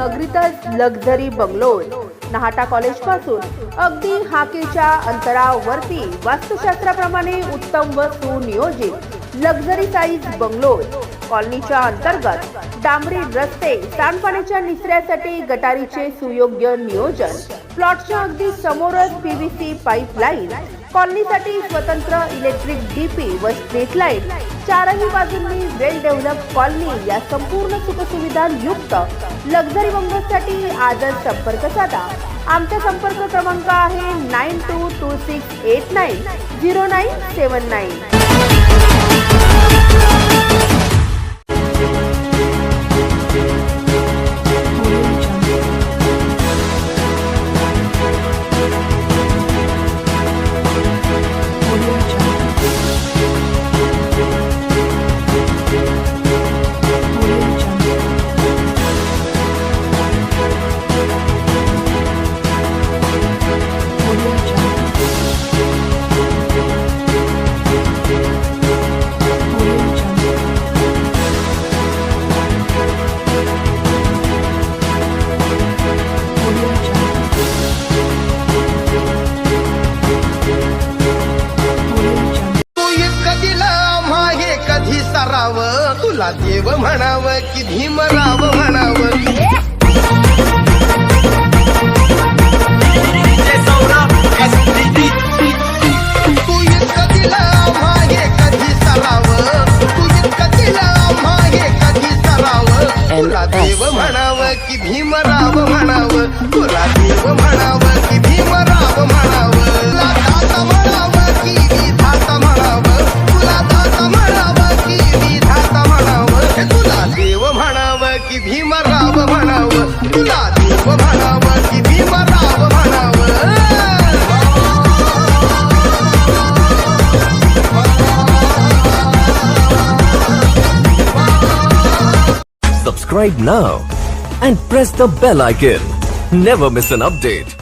नगरीतच luxury bungalows Nahata college पासून अगदी हाकेच्या अंतरावरती वास्तुशास्त्राप्रमाणे उत्तम व सुनियोजित लक्झरी साईज बंगलोज कॉलनीच्या अंतर्गत डांबरी रस्ते, सांडपाण्याच्या निचऱ्यासाठी गटारीचे सुयोग्य नियोजन, प्लॉटच्या अगदी समोरच पीव्हीसी पाईपलाईन, कॉलनीसाठी स्वतंत्र इलेक्ट्रिक डीपी व स्ट्रीट लाईट, चारही बाजूंनी वेल डेव्हलप कॉलनी या संपूर्ण सुखसुविधा युक्त लक्झरी बंगलोजसाठी आजच संपर्क साधा। आमचा संपर्क क्रमांक आहे 9226890979। तुला देव म्हणावं की भीमराव म्हणावं, तू इतकं दिलं आम्हा हे कधी सरावं, तू इतकं दिलं आम्हा हे कधी सरावं। तुला देव म्हणावं की भीमराव म्हणावं, तुला देव म्हणावं की भीमराव म्हणावं, तुला दाता म्हणावं की विधाता म्हणावं, तुला दाता म्हणावं की विधाता म्हणावं, तुला देव म्हणावं की भीमराव म्हणावं, तुला देव म्हणावं की भीमराव म्हणावं। Subscribe now and press the bell icon. Never miss an update.